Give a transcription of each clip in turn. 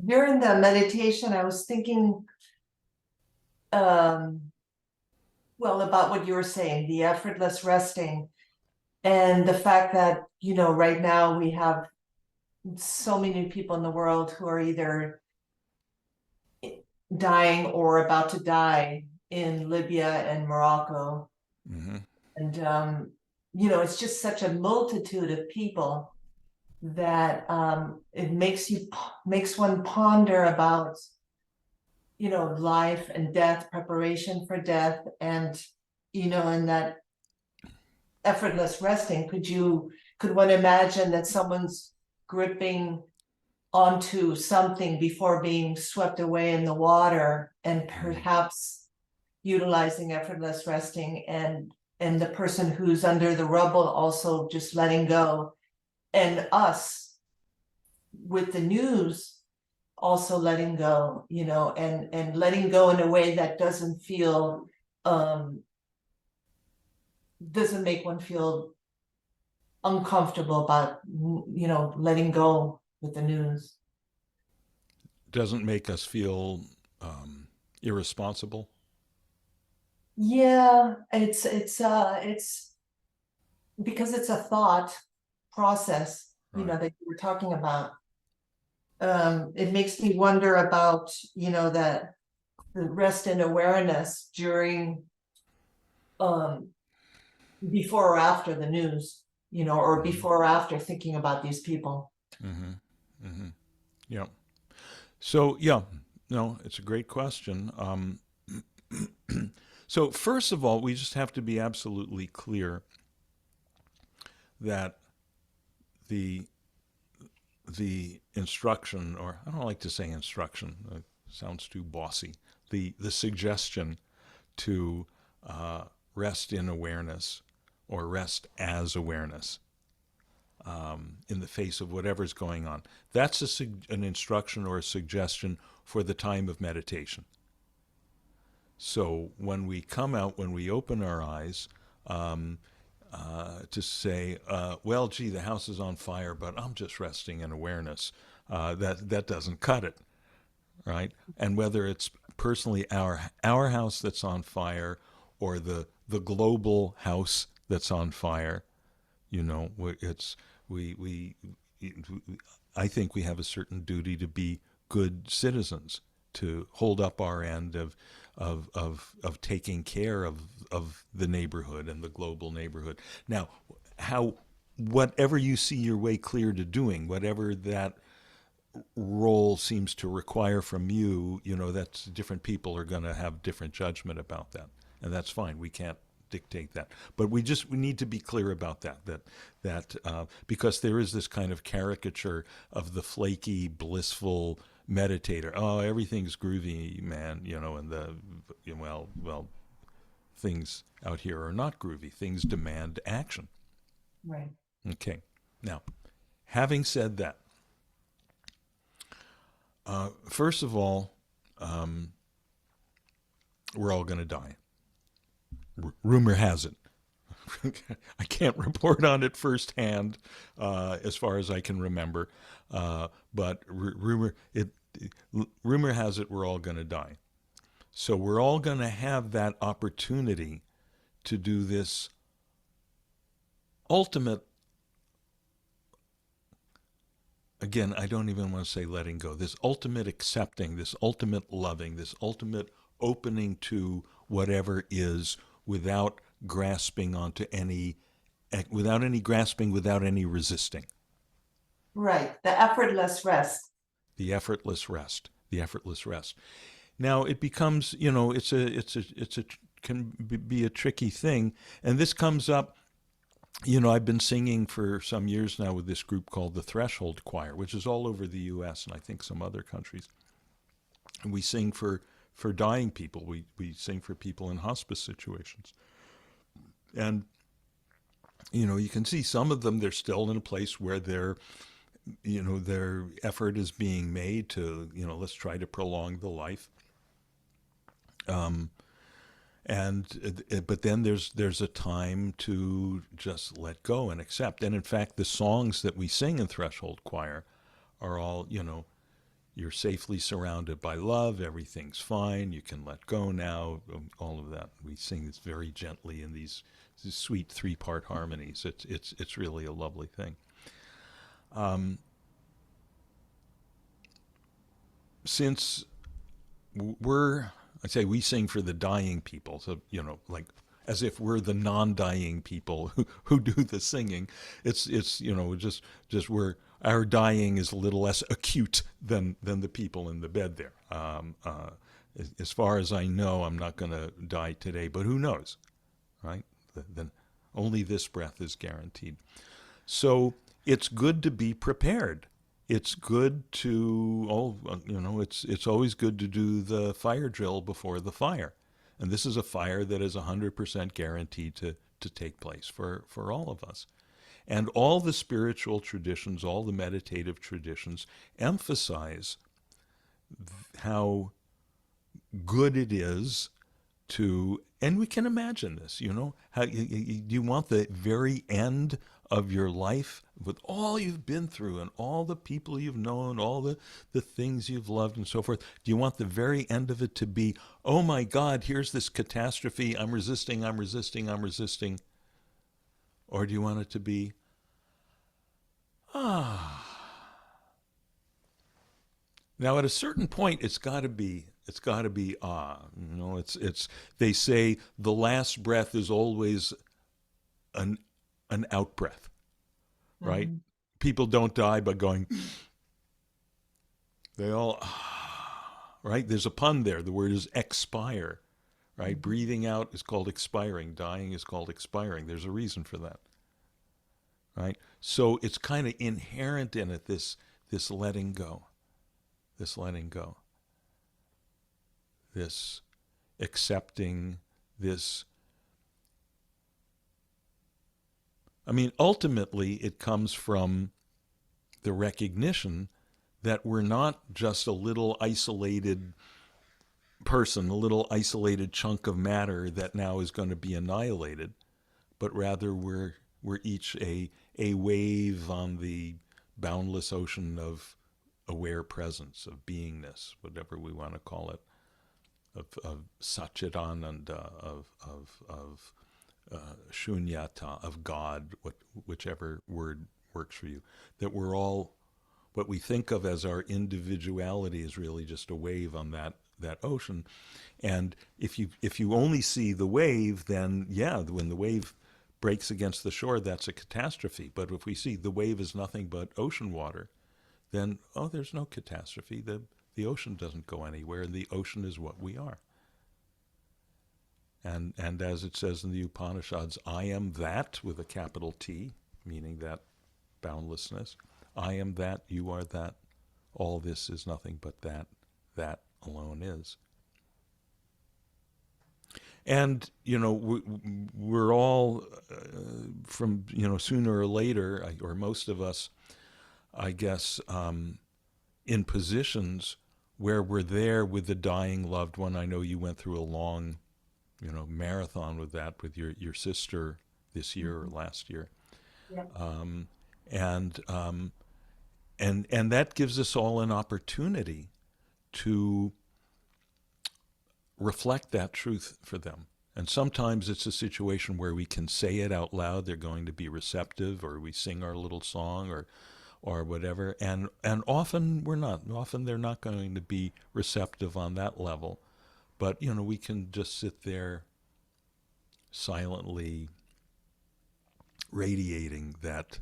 During the meditation, I was thinking, um, well, about what you were saying, the effortless resting, and the fact that, right now we have so many people in the world who are either dying or about to die in Libya and Morocco. Hmm. And, it's just such a multitude of people that it makes one ponder about life and death, preparation for death, and in that effortless resting, could one imagine that someone's gripping onto something before being swept away in the water, and Hmm. perhaps utilizing effortless resting, and the person who's under the rubble also just letting go, and us with the news also letting go, and letting go in a way that um doesn't make one feel uncomfortable about letting go with the news. Doesn't make us feel irresponsible. Yeah, it's because it's a thought process, Right. that you were talking about. It makes me wonder about, that the rest in awareness during um before or after the news, or Hmm. before or after thinking about these people. Hmm. Hmm. Yeah. So yeah, no, it's a great question. So first of all, we just have to be absolutely clear that the the instruction, or I don't like to say instruction, it sounds too bossy. The suggestion to uh, rest in awareness or rest as awareness in the face of whatever's going on. That's an instruction or a suggestion for the time of meditation. So when we come out, when we open our eyes, um, to say, well, gee, the house is on fire, but I'm just resting in awareness. That doesn't cut it, right? And whether it's personally our house that's on fire or the global house that's on fire, it's we I think we have a certain duty to be good citizens, to hold up our end of taking care of the neighborhood and the global neighborhood. Now, how whatever you see your way clear to doing, whatever that role seems to require from you, that's different people are going to have different judgment about that, and that's fine. We can't dictate that, but we need to be clear about that because there is this kind of caricature of the flaky, blissful meditator. Oh, everything's groovy, man, and well, things out here are not groovy. Things demand action. Right. Okay, now having said that, first of all, um, we're all going to die. Rumor has it. I can't report on it firsthand, as far as I can remember, but rumor has it we're all going to die. So we're all going to have that opportunity to do this ultimate. Again, I don't even want to say letting go. This ultimate accepting, this ultimate loving, this ultimate opening to whatever is without grasping onto any, without any grasping, without any resisting. Right. The effortless rest. The effortless rest. The effortless rest. Now it becomes, it's a can be a tricky thing, and this comes up. I've been singing for some years now with this group called the Threshold Choir, which is all over the U.S. and I think some other countries. And we sing for dying people. We sing for people in hospice situations, and you can see some of them. They're still in a place where their effort is being made to let's try to prolong the life. Um, and but then there's a time to just let go and accept. And in fact, the songs that we sing in Threshold Choir are all you're safely surrounded by love. Everything's fine. You can let go now. All of that. We sing this very gently in these sweet three-part harmonies. It's really a lovely thing. Since I say we sing for the dying people, so like as if we're the non-dying people who do the singing. It's just we're our dying is a little less acute than the people in the bed there. As far as I know, I'm not going to die today, but who knows, right? Then only this breath is guaranteed. So it's good to be prepared. It's good to it's always good to do the fire drill before the fire, and this is a fire that is 100% guaranteed to take place for all of us. And all the spiritual traditions, all the meditative traditions emphasize how good it is to, and we can imagine this, how you want the very end of your life with all you've been through and all the people you've known, all the things you've loved and so forth. Do you want the very end of it to be, oh my God, here's this catastrophe, I'm resisting, I'm resisting, I'm resisting? Or do you want it to be, ah. Now at a certain point it's got to be it's they say the last breath is always an out breath, right? Mhm. People don't die by going, they all, right? There's a pun there. The word is expire, right? Mhm. Breathing out is called expiring. Dying is called expiring. There's a reason for that, right? So it's kind of inherent in it, this letting go, this letting go, this accepting, this. I mean, ultimately, it comes from the recognition that we're not just a little isolated person, a little isolated chunk of matter that now is going to be annihilated, but rather we're each a wave on the boundless ocean of aware presence, of beingness, whatever we want to call it, of Satchidananda, of shunyata, of God, whichever word works for you. That we're all, what we think of as our individuality is really just a wave on that ocean. And if you only see the wave, then yeah, when the wave breaks against the shore, that's a catastrophe. But if we see the wave is nothing but ocean water, then there's no catastrophe. The ocean doesn't go anywhere. The ocean is what we are. And as it says in the Upanishads, I am that with a capital T, meaning that boundlessness. I am that, you are that. All this is nothing but that. That alone is. And, we're all, from, sooner or later, or most of us, I guess, in positions where we're there with the dying loved one. I know you went through a long, marathon with that with your sister this year or Mhm. last year. Yeah. Um, and, um, and that gives us all an opportunity to reflect that truth for them. And sometimes it's a situation where we can say it out loud. They're going to be receptive, or we sing our little song, or whatever. And often we're not. Often they're not going to be receptive on that level. But we can just sit there silently radiating that,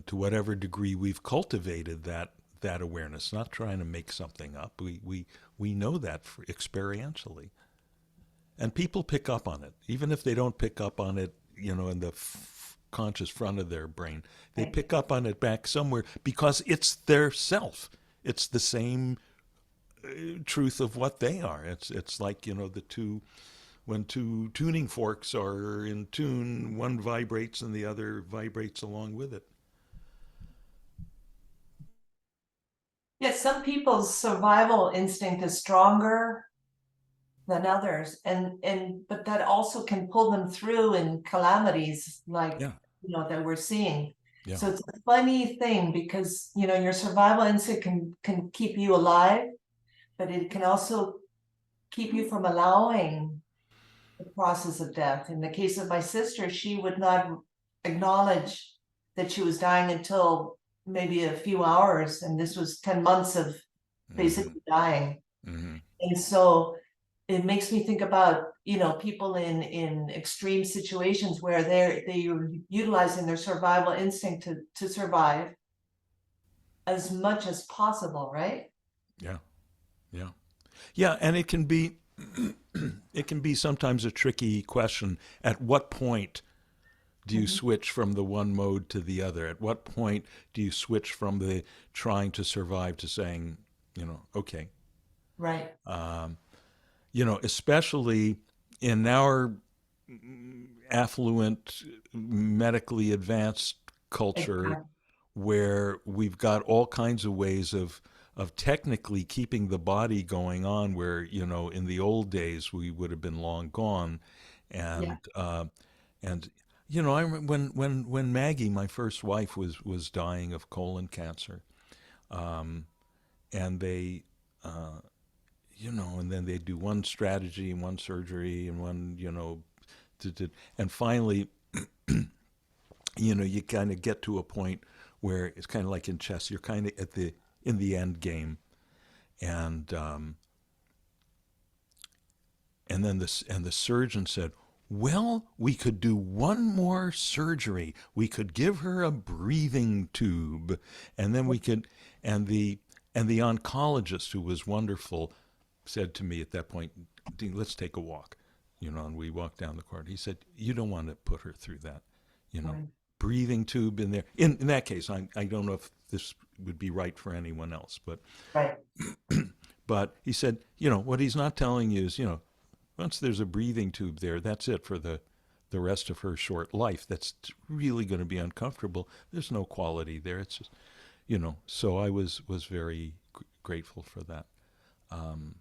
to whatever degree we've cultivated that awareness, not trying to make something up. We know that experientially. And people pick up on it, even if they don't pick up on it, in the conscious front of their brain. They Right. pick up on it back somewhere because it's their self. It's the same truth of what they are. It's like the two, when two tuning forks are in tune, one vibrates and the other vibrates along with it. Yeah, some people's survival instinct is stronger than others, and but that also can pull them through in calamities like Yeah. that we're seeing. Yeah. So it's a funny thing because, your survival instinct can keep you alive, but it can also keep you from allowing the process of death. In the case of my sister, she would not acknowledge that she was dying until maybe a few hours, and this was 10 months of Hmm. basically dying. Hmm. And so it makes me think about, people in extreme situations where they're utilizing their survival instinct to survive as much as possible, right? Yeah. Yeah. Yeah. And it can be, it can be sometimes a tricky question. At what point do you Mhm. switch from the one mode to the other? At what point do you switch from the trying to survive to saying, okay, Right. um, especially in our affluent, medically advanced culture Exactly. where we've got all kinds of ways of technically keeping the body going on where in the old days we would have been long gone Yeah. and I remember when Maggie, my first wife, was dying of colon cancer, and they and then they do one strategy and one surgery and one and finally you kind of get to a point where it's kind of like in chess, you're kind of at the in the end game, and the surgeon said, well, we could do one more surgery. We could give her a breathing tube, and then we could. And the oncologist, who was wonderful, said to me at that point, Dean, let's take a walk. And we walked down the corridor. He said, you don't want to put her through that. You know, Right. breathing tube in there. In that case, I don't know if this would be right for anyone else, Right. but he said, what he's not telling you is, once there's a breathing tube there, that's it for the rest of her short life. That's really going to be uncomfortable. There's no quality there. It's just, So I was very grateful for that. Um,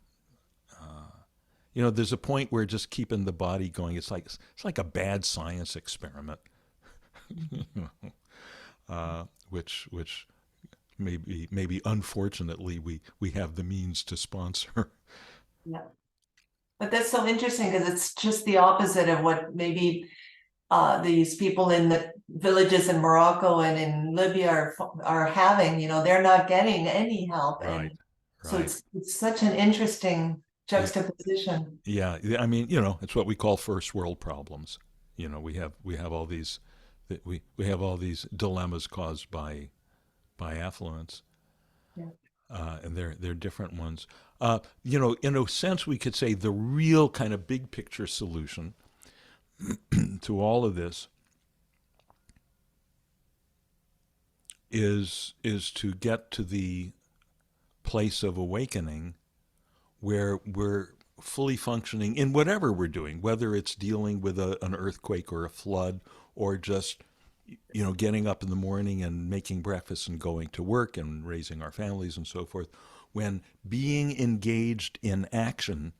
there's a point where just keeping the body going, it's like a bad science experiment, which maybe unfortunately we have the means to sponsor. Yeah. But that's so interesting because it's just the opposite of what maybe these people in the villages in Morocco and in Libya are having. They're not getting any help, Right, and so right. it's such an interesting Yeah, juxtaposition. yeah. I mean, it's what we call first world problems. We have all these we have all these dilemmas caused by affluence, Yeah. and they're different ones. In a sense, we could say the real kind of big picture solution to all of this is to get to the place of awakening where we're fully functioning in whatever we're doing, whether it's dealing with an earthquake or a flood, or just getting up in the morning and making breakfast and going to work and raising our families and so forth. When being engaged in action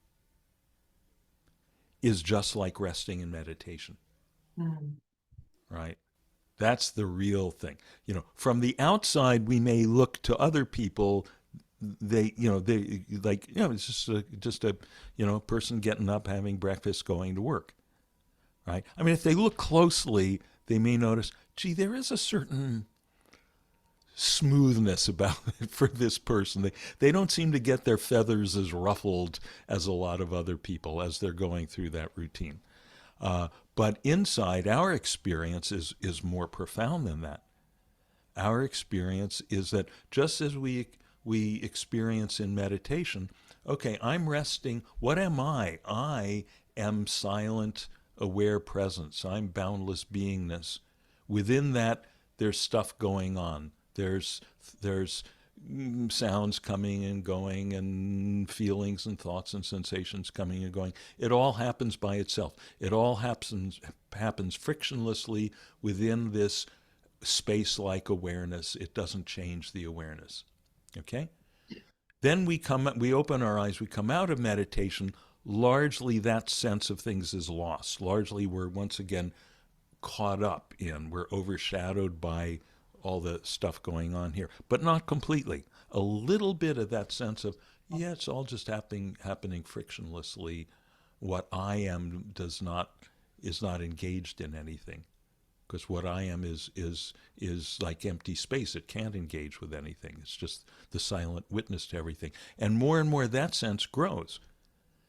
is just like resting in meditation, Mm. right? That's the real thing. From the outside, we may look to other people. They like, it's just a person getting up, having breakfast, going to work, right? I mean, if they look closely, they may notice, gee, there is a certain smoothness about it for this person. They don't seem to get their feathers as ruffled as a lot of other people as they're going through that routine. But inside, our experience is more profound than that. Our experience is that just as we experience in meditation, okay, I'm resting. What am I? I am silent, aware presence. I'm boundless beingness. Within that, there's stuff going on. There's sounds coming and going, and feelings and thoughts and sensations coming and going. It all happens by itself. It all happens frictionlessly within this space-like awareness. It doesn't change the awareness. Okay? Then we open our eyes, we come out of meditation. Largely, that sense of things is lost. Largely, we're once again caught up in, we're overshadowed by all the stuff going on here, but not completely. A little bit of that sense of, yeah, it's all just happening frictionlessly. What I am is not engaged in anything, because what I am is like empty space. It can't engage with anything. It's just the silent witness to everything. And more that sense grows.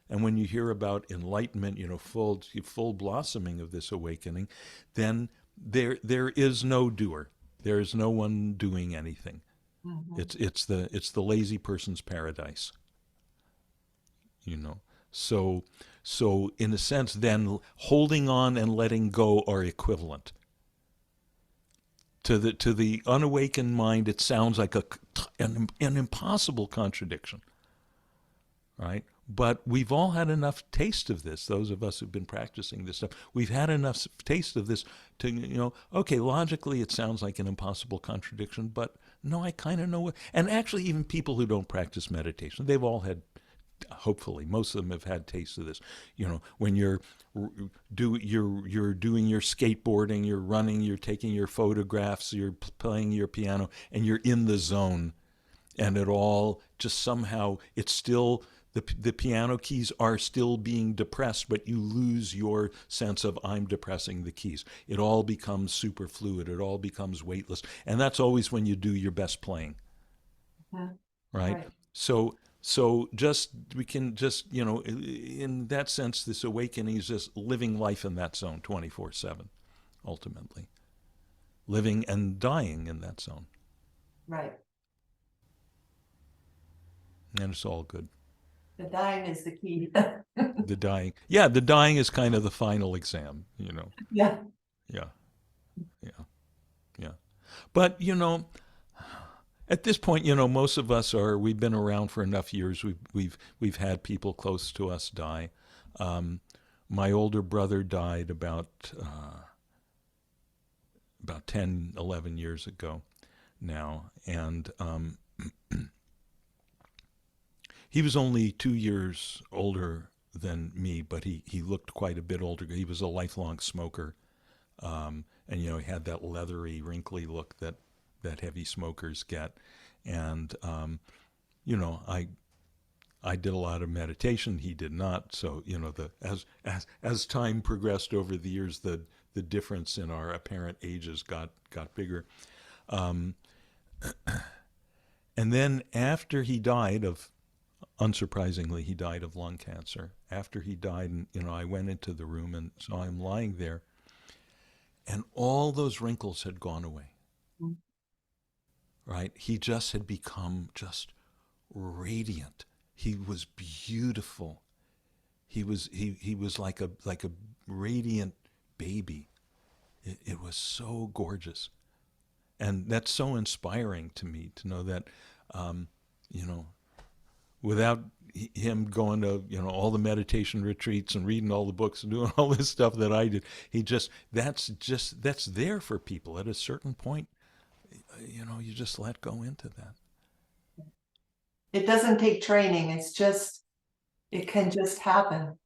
And when you hear about enlightenment, full blossoming of this awakening, then there is no doer. There is no one doing anything. Mhm. It's the lazy person's paradise. So in a sense, then holding on and letting go are equivalent. To the unawakened mind, it sounds like an impossible contradiction, right? But we've all had enough taste of this. Those of us who've been practicing this stuff, we've had enough taste of this to, okay, logically it sounds like an impossible contradiction, but no, I kind of know what. And actually, even people who don't practice meditation, they've all had, hopefully most of them have had taste of this. When you're doing your skateboarding, you're running, you're taking your photographs, you're playing your piano, and you're in the zone, and it all just somehow, it's still, the piano keys are still being depressed, but you lose your sense of I'm depressing the keys. It all becomes superfluid. It all becomes weightless. And that's always when you do your best playing, Mhm. right? Right. So we can just, in that sense, this awakening is just living life in that zone 24/7, ultimately. Living and dying in that zone. Right. And it's all good. The dying is the key. The dying. Yeah, the dying is kind of the final exam. Yeah. Yeah, yeah, yeah. But, at this point, most of us we've been around for enough years. We've had people close to us die. My older brother died about 10, 11 years ago now. And he was only 2 years older than me, but he looked quite a bit older. He was a lifelong smoker. And, he had that leathery, wrinkly look that heavy smokers get. And, I did a lot of meditation. He did not. So, as time progressed over the years, the difference in our apparent ages got bigger. Um, and then after he died unsurprisingly, he died of lung cancer. After he died, and, I went into the room and saw him lying there, and all those wrinkles had gone away. Mhm. Right? He just had become just radiant. He was beautiful. He was like a radiant baby. It was so gorgeous, and that's so inspiring to me to know that, um, you know, without him going to all the meditation retreats and reading all the books and doing all this stuff that I did, that's there for people at a certain point. You just let go into that. It doesn't take training. It can just happen.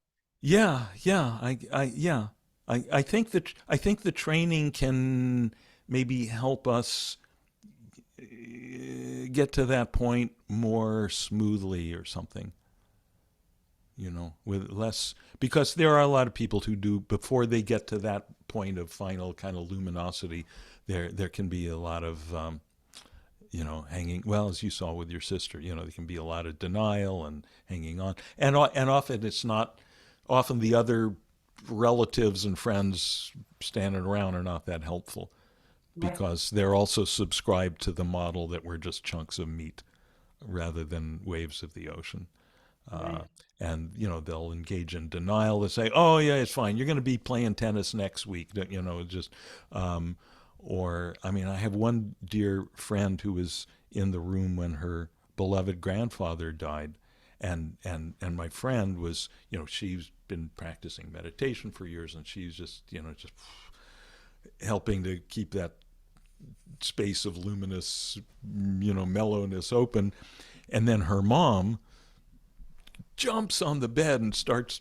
Yeah, yeah, yeah. I think the training can maybe help us get to that point more smoothly or something. With less, because there are a lot of people who do, before they get to that point of final kind of luminosity, there can be a lot of hanging. Well, as you saw with your sister, there can be a lot of denial and hanging on, and often it's not. Often the other relatives and friends standing around are not that helpful, Right. because they're also subscribed to the model that we're just chunks of meat rather than waves of the ocean. Uh, Right. and they'll engage in denial. They say, "Oh yeah, it's fine. You're going to be playing tennis next week." Just or I mean, I have one dear friend who was in the room when her beloved grandfather died, and my friend was, she's been practicing meditation for years, and she's just helping to keep that space of luminous, mellowness open. And then her mom jumps on the bed and starts,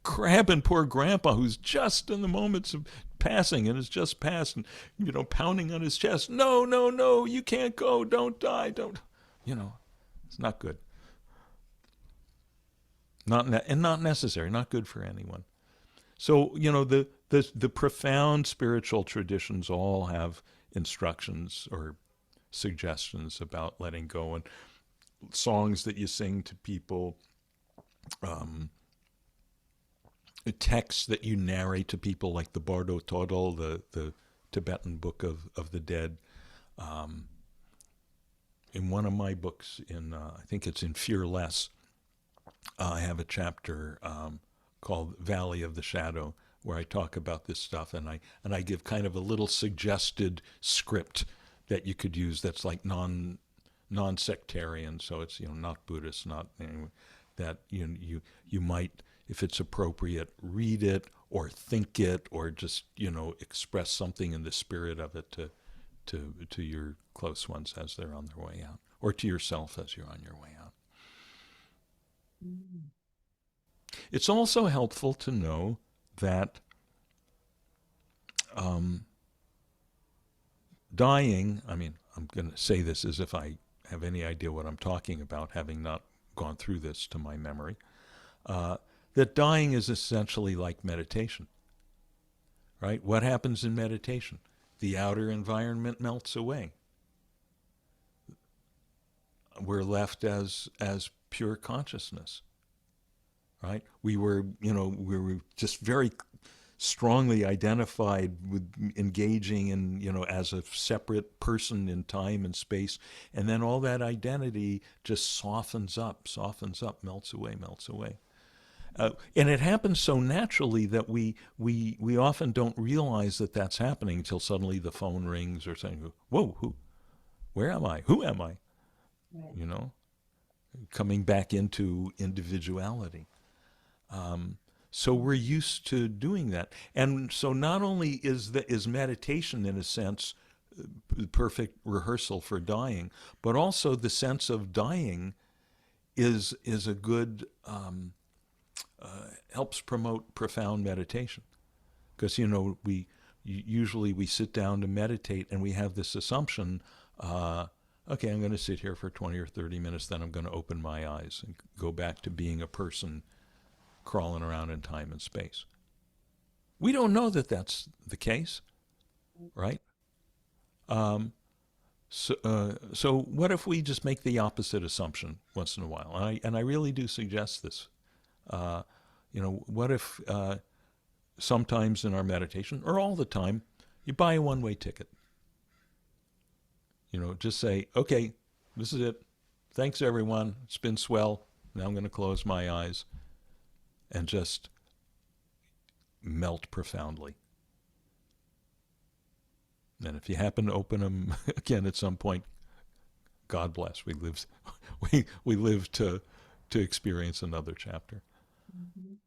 grabbing poor grandpa, who's just in the moments of passing and has just passed, and pounding on his chest. No, no, no, you can't go. Don't die. Don't. It's not good. And not necessary. Not good for anyone. So the profound spiritual traditions all have instructions or suggestions about letting go, and songs that you sing to people, um, texts that you narrate to people, like the Bardo Todol, the Tibetan Book of the Dead. Um, in one of my books, I think it's in Fear Less, I have a chapter called Valley of the Shadow, where I talk about this stuff, and I give kind of a little suggested script that you could use that's like non-sectarian, so it's not Buddhist, not that you might, if it's appropriate, read it or think it or just express something in the spirit of it to your close ones as they're on their way out, or to yourself as you're on your way out. Mm. It's also helpful to know that um, dying, I mean, I'm going to say this as if I have any idea what I'm talking about, having not gone through this to my memory, uh, that dying is essentially like meditation, right? What happens in meditation? The outer environment melts away. We're left as pure consciousness, right? We were just very strongly identified with engaging in, as a separate person in time and space. And then all that identity just softens up, melts away, melts away. And it happens so naturally that we often don't realize that that's happening until suddenly the phone rings or saying, whoa, where am I? Who am I? Right. Coming back into individuality. So we're used to doing that, and so not only is meditation in a sense the perfect rehearsal for dying, but also the sense of dying is a good helps promote profound meditation, because we usually we sit down to meditate and we have this assumption. Okay, I'm going to sit here for 20 or 30 minutes, then I'm going to open my eyes and go back to being a person crawling around in time and space. We don't know that that's the case, right? Um, so what if we just make the opposite assumption once in a while? And I really do suggest this. Uh, what if sometimes in our meditation, or all the time, you buy a one-way ticket? Just say, okay, this is it. Thanks, everyone. It's been swell. Now I'm going to close my eyes and just melt profoundly. And if you happen to open them again at some point, God bless. We live to experience another chapter. Mhm.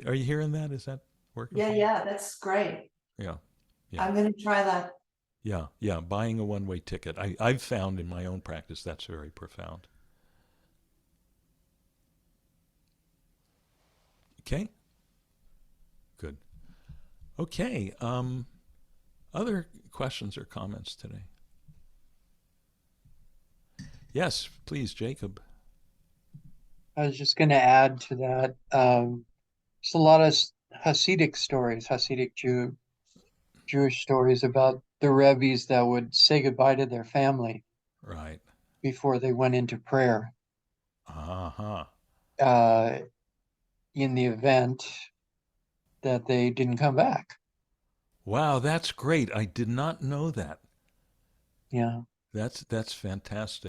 Are you hearing that? Is that working Yeah, for you? yeah, that's great. Yeah, yeah, I'm gonna try that. yeah, yeah. Buying a one-way ticket. I've found in my own practice that's very profound. Okay, good. Okay. Other questions or comments today? Yes, please, Jacob. I was just going to add to that. There's a lot of Hasidic stories, Jewish stories about the Rebbe's that would say goodbye to their family Right. before they went into prayer. Uh-huh. Uh, in the event that they didn't come back. Wow, that's great. I did not know that. Yeah. That's fantastic.